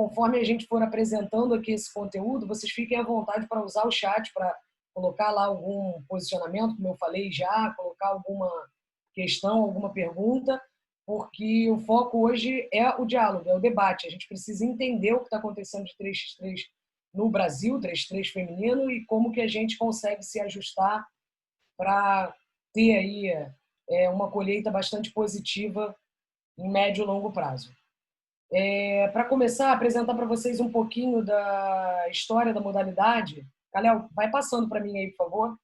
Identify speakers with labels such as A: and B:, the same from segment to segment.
A: conforme a gente for apresentando aqui esse conteúdo, vocês fiquem à vontade para usar o chat para colocar lá algum posicionamento, como eu falei já, colocar alguma questão, alguma pergunta, porque o foco hoje é o diálogo, é o debate. A gente precisa entender o que está acontecendo de 3x3 no Brasil, 3x3 feminino, e como que a gente consegue se ajustar para ter aí uma colheita bastante positiva em médio e longo prazo. Para começar, apresentar para vocês um pouquinho da história da modalidade. Calhau, vai passando para mim aí, por favor.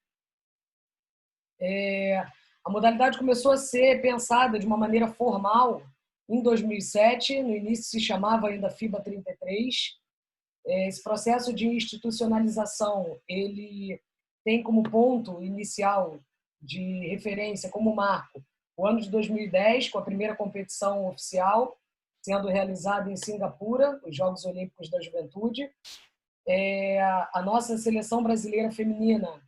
A: A modalidade começou a ser pensada de uma maneira formal em 2007, no início se chamava ainda FIBA 33. Esse processo de institucionalização, ele tem como ponto inicial de referência, como marco, o ano de 2010, com a primeira competição oficial sendo realizada em Singapura, os Jogos Olímpicos da Juventude. A nossa seleção brasileira feminina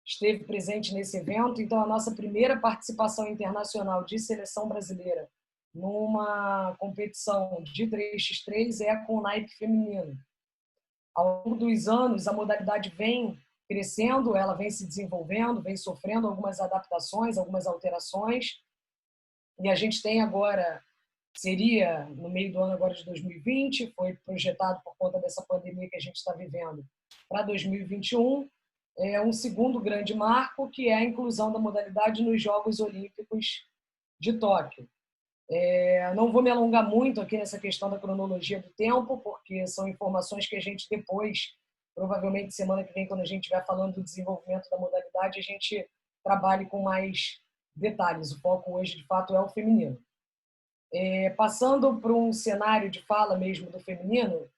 A: esteve presente nesse evento, então a nossa primeira participação internacional de seleção brasileira numa competição de 3x3 é com o naipe feminino. Ao longo dos anos, a modalidade vem crescendo, ela vem se desenvolvendo, vem sofrendo algumas adaptações, algumas alterações, e a gente tem agora, seria no meio do ano agora de 2020, foi projetado por conta dessa pandemia que a gente está vivendo, para 2021, um segundo grande marco, que é a inclusão da modalidade nos Jogos Olímpicos de Tóquio. Não vou me alongar muito aqui nessa questão da cronologia do tempo, porque são informações que a gente depois, provavelmente semana que vem, quando a gente estiver falando do desenvolvimento da modalidade, a gente trabalhe com mais detalhes. O foco hoje, de fato, é o feminino. Passando para um cenário de fala mesmo do feminino,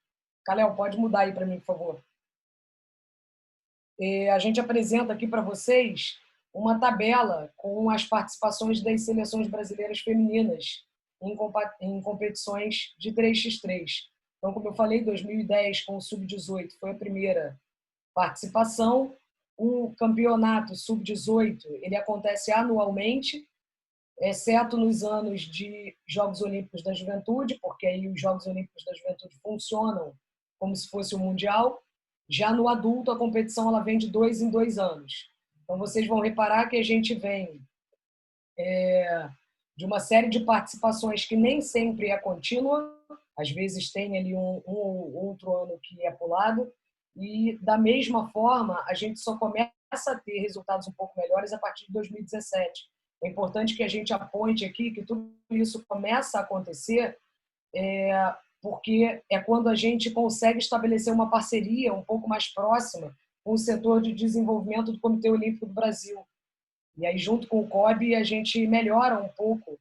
A: Calhau, pode mudar aí para mim, por favor. A gente apresenta aqui para vocês uma tabela com as participações das seleções brasileiras femininas em competições de 3x3. Então, como eu falei, 2010 com o Sub-18 foi a primeira participação. O campeonato Sub-18 ele acontece anualmente, exceto nos anos de Jogos Olímpicos da Juventude, porque aí os Jogos Olímpicos da Juventude funcionam como se fosse o Mundial. Já no adulto, a competição ela vem de 2 em 2 anos. Então, vocês vão reparar que a gente vem de uma série de participações que nem sempre é contínua, às vezes tem ali um ou outro ano que é pulado, e da mesma forma, a gente só começa a ter resultados um pouco melhores a partir de 2017. É importante que a gente aponte aqui que tudo isso começa a acontecer porque é quando a gente consegue estabelecer uma parceria um pouco mais próxima com o setor de desenvolvimento do Comitê Olímpico do Brasil. E aí, junto com o COB, a gente melhora um pouco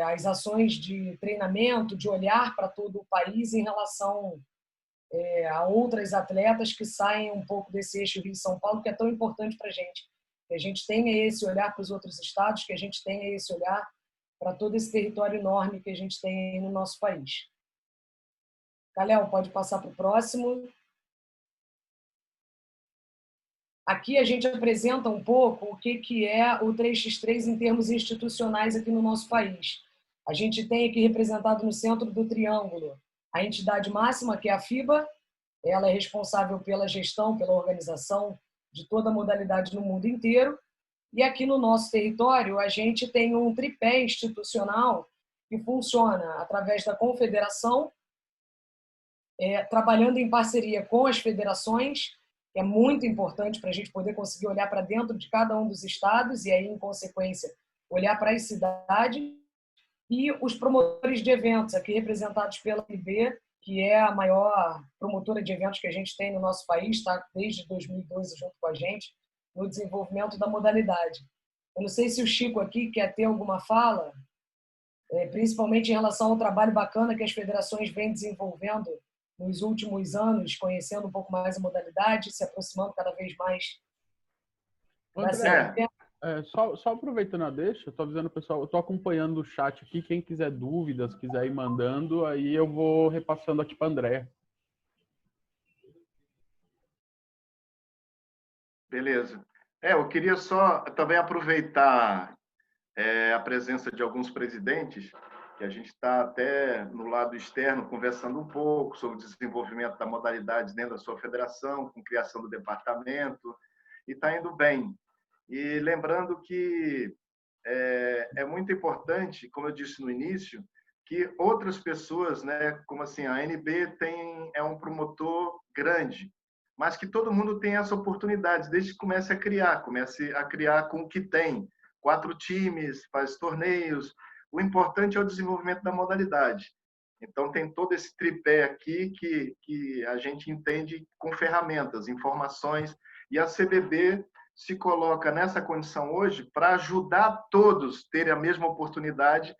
A: as ações de treinamento, de olhar para todo o país em relação a outras atletas que saem um pouco desse eixo Rio-São Paulo, que é tão importante para a gente. Que a gente tenha esse olhar para os outros estados, que a gente tenha esse olhar para todo esse território enorme que a gente tem no nosso país. Calhau, pode passar para o próximo. Aqui a gente apresenta um pouco o que é o 3x3 em termos institucionais aqui no nosso país. A gente tem aqui representado no centro do triângulo a entidade máxima, que é a FIBA. Ela é responsável pela gestão, pela organização de toda a modalidade no mundo inteiro. E aqui no nosso território, a gente tem um tripé institucional que funciona através da confederação, trabalhando em parceria com as federações, que é muito importante para a gente poder conseguir olhar para dentro de cada um dos estados e aí, em consequência, olhar para as cidades, e os promotores de eventos, aqui representados pela IB, que é a maior promotora de eventos que a gente tem no nosso país, está desde 2012 junto com a gente, no desenvolvimento da modalidade. Eu não sei se o Chico aqui quer ter alguma fala, principalmente em relação ao trabalho bacana que as federações vêm desenvolvendo nos últimos anos, conhecendo um pouco mais a modalidade, se aproximando cada vez mais da CBF.
B: Só aproveitando a deixa, eu estou avisando o pessoal, eu estou acompanhando o chat aqui, quem quiser dúvidas, quiser ir mandando, aí eu vou repassando aqui para a Andréa.
C: Beleza. Eu queria só também aproveitar a presença de alguns presidentes que a gente está até no lado externo conversando um pouco sobre o desenvolvimento da modalidade dentro da sua federação, com criação do departamento, e está indo bem. E lembrando que é muito importante, como eu disse no início, que outras pessoas, né, como assim, a ANB é um promotor grande, mas que todo mundo tem essa oportunidade, desde que comece a criar com o que tem. 4 times, faz torneios. O importante é o desenvolvimento da modalidade. Então, tem todo esse tripé aqui que a gente entende com ferramentas, informações, e a CBB se coloca nessa condição hoje para ajudar todos a terem a mesma oportunidade,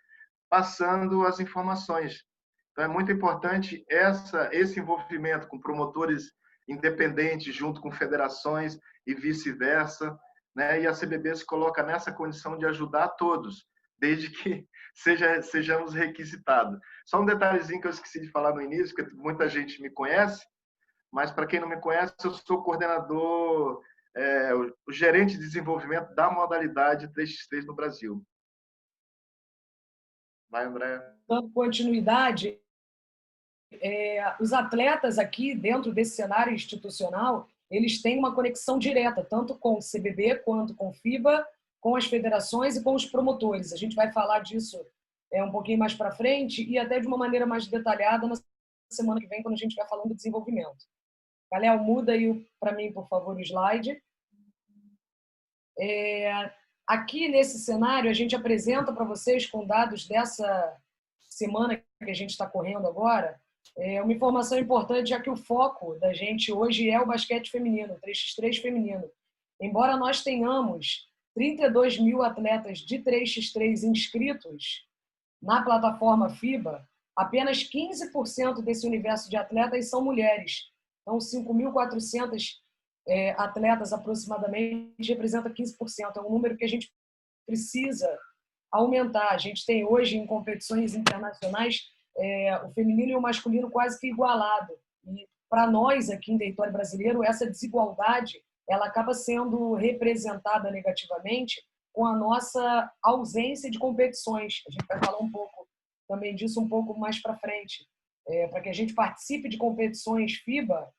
C: passando as informações. Então, é muito importante esse envolvimento com promotores independentes, junto com federações e vice-versa, né? E a CBB se coloca nessa condição de ajudar todos, desde que sejamos requisitados. Só um detalhezinho que eu esqueci de falar no início, porque muita gente me conhece, mas para quem não me conhece, eu sou coordenador, o gerente de desenvolvimento da modalidade 3x3 no Brasil. Vai, André.
A: Dando continuidade, os atletas aqui, dentro desse cenário institucional, eles têm uma conexão direta, tanto com o CBB quanto com o FIBA, com as federações e com os promotores. A gente vai falar disso um pouquinho mais para frente e até de uma maneira mais detalhada na semana que vem, quando a gente vai falando do desenvolvimento. Galéo, muda aí para mim, por favor, o slide. Aqui nesse cenário, a gente apresenta para vocês, com dados dessa semana que a gente está correndo agora, uma informação importante, já que o foco da gente hoje é o basquete feminino, o 3x3 feminino. Embora nós tenhamos 32 mil atletas de 3x3 inscritos na plataforma FIBA, apenas 15% desse universo de atletas são mulheres. Então, 5.400 atletas aproximadamente representa 15%. É um número que a gente precisa aumentar. A gente tem hoje em competições internacionais o feminino e o masculino quase que igualado. E para nós aqui em território brasileiro, essa desigualdade ela acaba sendo representada negativamente com a nossa ausência de competições. A gente vai falar um pouco também disso um pouco mais para frente. Para que a gente participe de competições FIBA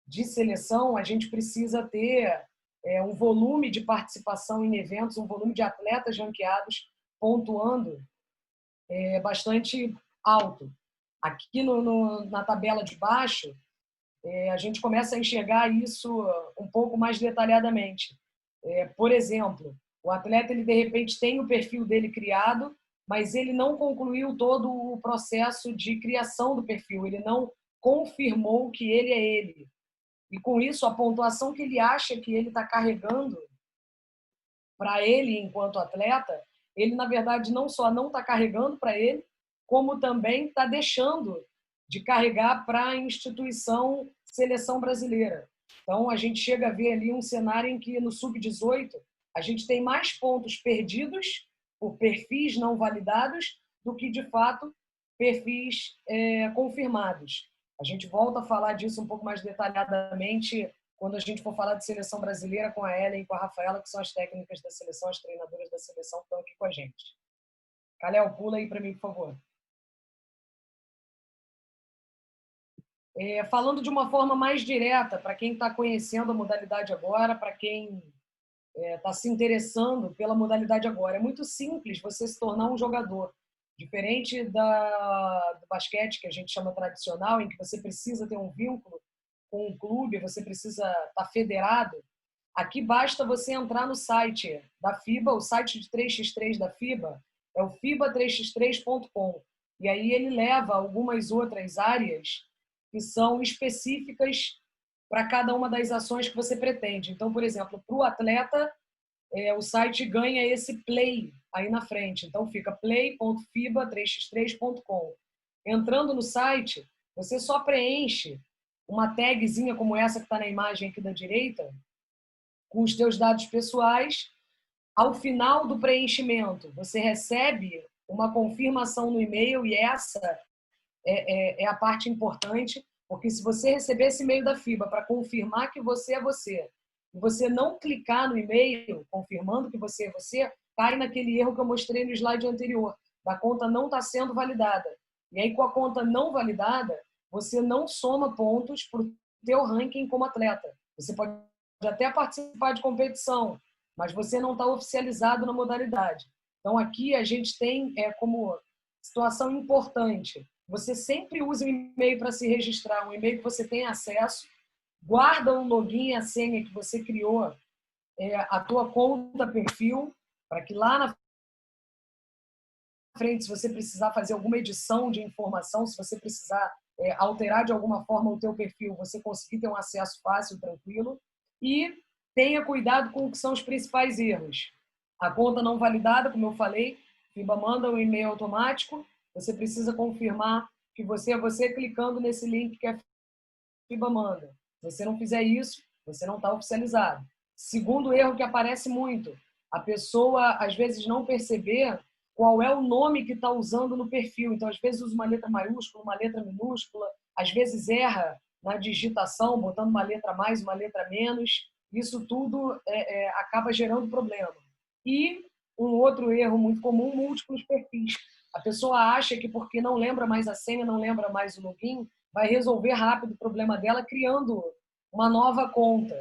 A: de seleção, a gente precisa ter um volume de participação em eventos, um volume de atletas ranqueados pontuando bastante alto. Aqui na tabela de baixo, a gente começa a enxergar isso um pouco mais detalhadamente. Por exemplo, o atleta, ele de repente tem o perfil dele criado, mas ele não concluiu todo o processo de criação do perfil, ele não confirmou que ele é ele. E com isso, a pontuação que ele acha que ele está carregando para ele enquanto atleta, ele, na verdade, não só não está carregando para ele, como também está deixando de carregar para a instituição seleção brasileira. Então, a gente chega a ver ali um cenário em que, no Sub-18, a gente tem mais pontos perdidos por perfis não validados do que, de fato, perfis confirmados. A gente volta a falar disso um pouco mais detalhadamente quando a gente for falar de seleção brasileira com a Ellen e com a Rafaela, que são as técnicas da seleção, as treinadoras da seleção que estão aqui com a gente. Galéo, pula aí para mim, por favor. Falando de uma forma mais direta, para quem está conhecendo a modalidade agora, para quem está se interessando pela modalidade agora, é muito simples você se tornar um jogador. Diferente do basquete, que a gente chama tradicional, em que você precisa ter um vínculo com um clube, você precisa estar federado, aqui basta você entrar no site da FIBA, o site de 3x3 da FIBA é o fiba3x3.com. E aí ele leva algumas outras áreas que são específicas para cada uma das ações que você pretende. Então, por exemplo, para o atleta, o site ganha esse play aí na frente. Então, fica play.fiba3x3.com. Entrando no site, você só preenche uma tagzinha como essa que está na imagem aqui da direita, com os teus dados pessoais. Ao final do preenchimento, você recebe uma confirmação no e-mail, e essa é a parte importante, porque se você receber esse e-mail da FIBA para confirmar que você é você, e você não clicar no e-mail confirmando que você é você, cai naquele erro que eu mostrei no slide anterior, da conta não estar sendo validada. E aí, com a conta não validada, você não soma pontos para o teu ranking como atleta. Você pode até participar de competição, mas você não está oficializado na modalidade. Então, aqui a gente tem como situação importante. Você sempre usa um e-mail para se registrar, um e-mail que você tem acesso, guarda o login e a senha que você criou, a tua conta, perfil, para que lá na frente, se você precisar fazer alguma edição de informação, se você precisar alterar de alguma forma o teu perfil, você conseguir ter um acesso fácil, tranquilo. E tenha cuidado com o que são os principais erros. A conta não validada, como eu falei, FIBA manda um e-mail automático, você precisa confirmar que você é você clicando nesse link que a FIBA manda. Se você não fizer isso, você não está oficializado. Segundo erro que aparece muito, a pessoa às vezes não perceber qual é o nome que está usando no perfil. Então, às vezes usa uma letra maiúscula, uma letra minúscula, às vezes erra na digitação, botando uma letra a mais, uma letra a menos. Isso tudo acaba gerando problema. E um outro erro muito comum, múltiplos perfis. A pessoa acha que porque não lembra mais a senha, não lembra mais o login, vai resolver rápido o problema dela criando uma nova conta.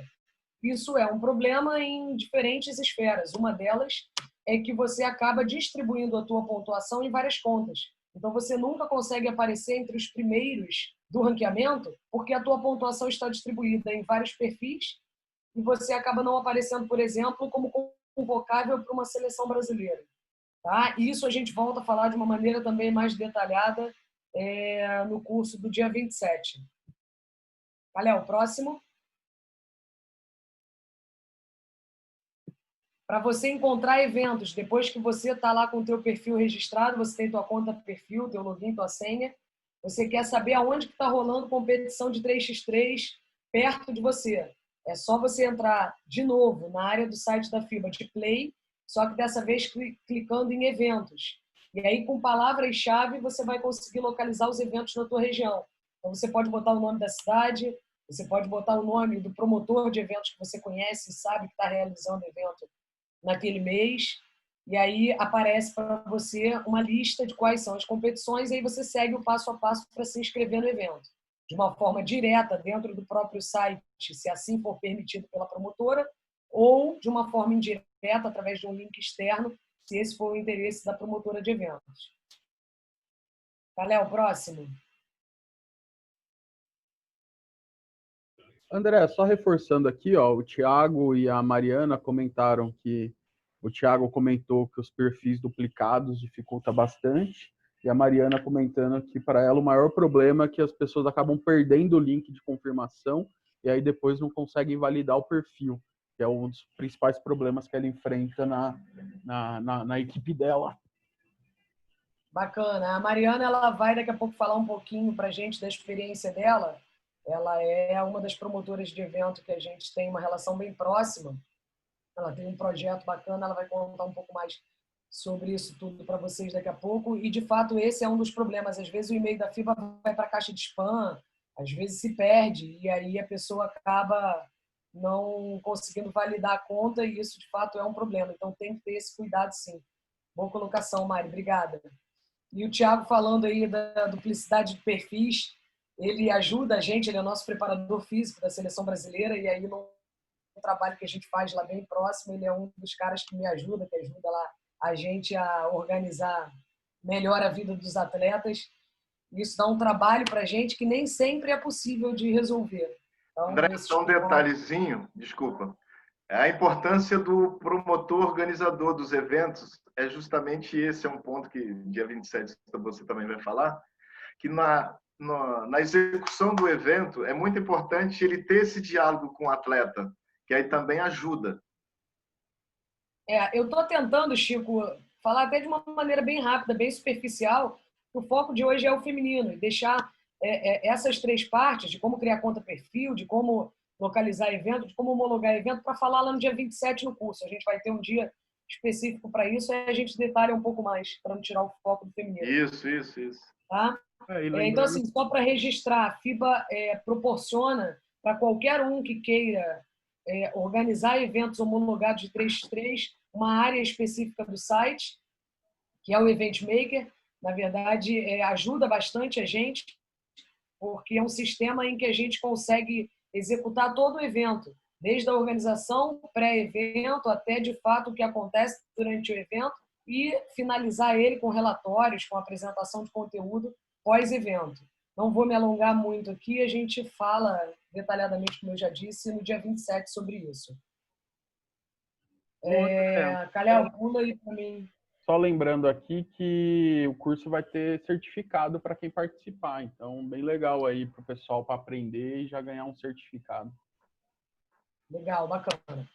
A: Isso é um problema em diferentes esferas. Uma delas é que você acaba distribuindo a tua pontuação em várias contas. Então, você nunca consegue aparecer entre os primeiros do ranqueamento porque a tua pontuação está distribuída em vários perfis e você acaba não aparecendo, por exemplo, como convocável para uma seleção brasileira. Tá? Isso a gente volta a falar de uma maneira também mais detalhada no curso do dia 27. Léo, próximo. Para você encontrar eventos, depois que você está lá com o teu perfil registrado, você tem tua conta perfil, teu login, tua senha, você quer saber aonde que está rolando competição de 3x3 perto de você. É só você entrar de novo na área do site da FIBA de Play, só que dessa vez clicando em eventos. E aí, com palavras-chave, você vai conseguir localizar os eventos na tua região. Então, você pode botar o nome da cidade, você pode botar o nome do promotor de eventos que você conhece e sabe que está realizando evento naquele mês, e aí aparece para você uma lista de quais são as competições, e aí você segue o passo a passo para se inscrever no evento. De uma forma direta, dentro do próprio site, se assim for permitido pela promotora, ou de uma forma indireta, através de um link externo, se esse for o interesse da promotora de eventos. Tá, Léo, próximo.
B: André, só reforçando aqui, ó, o Thiago e a Mariana comentaram que o Thiago comentou que os perfis duplicados dificulta bastante, e a Mariana comentando que para ela o maior problema é que as pessoas acabam perdendo o link de confirmação e aí depois não conseguem validar o perfil, que é um dos principais problemas que ela enfrenta na equipe dela.
A: Bacana. A Mariana, ela vai daqui a pouco falar um pouquinho para a gente da experiência dela. Ela é uma das promotoras de evento que a gente tem uma relação bem próxima. Ela tem um projeto bacana, ela vai contar um pouco mais sobre isso tudo para vocês daqui a pouco. E, de fato, esse é um dos problemas. Às vezes o e-mail da FIBA vai para a caixa de spam, às vezes se perde, e aí a pessoa acaba não conseguindo validar a conta, e isso, de fato, é um problema. Então, tem que ter esse cuidado, sim. Boa colocação, Mari. Obrigada. E o Thiago falando aí da duplicidade de perfis, ele ajuda a gente, ele é nosso preparador físico da seleção brasileira, e aí no trabalho que a gente faz lá bem próximo, ele é um dos caras que me ajuda, que ajuda lá a gente a organizar melhor a vida dos atletas. Isso dá um trabalho para a gente que nem sempre é possível de resolver. Então,
C: André, só um detalhezinho, desculpa. A importância do promotor organizador dos eventos é justamente esse, é um ponto que dia 27 você também vai falar, que na execução do evento é muito importante ele ter esse diálogo com o atleta, que aí também ajuda.
A: Eu estou tentando, Chico, falar até de uma maneira bem rápida, bem superficial, que o foco de hoje é o feminino, e deixar essas três partes, de como criar conta perfil, de como localizar evento, de como homologar evento, para falar lá no dia 27 no curso. A gente vai ter um dia específico para isso, aí a gente detalha um pouco mais, para não tirar o foco do feminino.
C: Isso.
A: Tá? Então, assim, só para registrar, a FIBA proporciona para qualquer um que queira organizar eventos homologados de 3x3 uma área específica do site, que é o Event Maker. Na verdade, ajuda bastante a gente, porque é um sistema em que a gente consegue executar todo o evento, desde a organização, pré-evento, até, de fato, o que acontece durante o evento, e finalizar ele com relatórios, com apresentação de conteúdo pós-evento. Não vou me alongar muito aqui, a gente fala detalhadamente, como eu já disse, no dia 27 sobre isso. Calhau, pula aí para mim.
B: Só lembrando aqui que o curso vai ter certificado para quem participar. Então, bem legal aí para o pessoal para aprender e já ganhar um certificado.
A: Legal, bacana.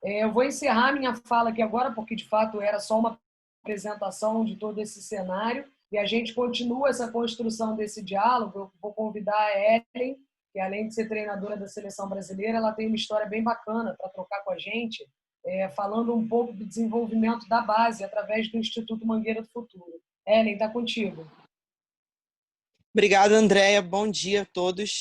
A: Eu vou encerrar minha fala aqui agora, porque de fato era só uma apresentação de todo esse cenário e a gente continua essa construção desse diálogo. Eu vou convidar a Ellen, que além de ser treinadora da Seleção Brasileira, ela tem uma história bem bacana para trocar com a gente, falando um pouco do desenvolvimento da base através do Instituto Mangueira do Futuro. Ellen, está contigo.
D: Obrigada, Andréia. Bom dia a todos.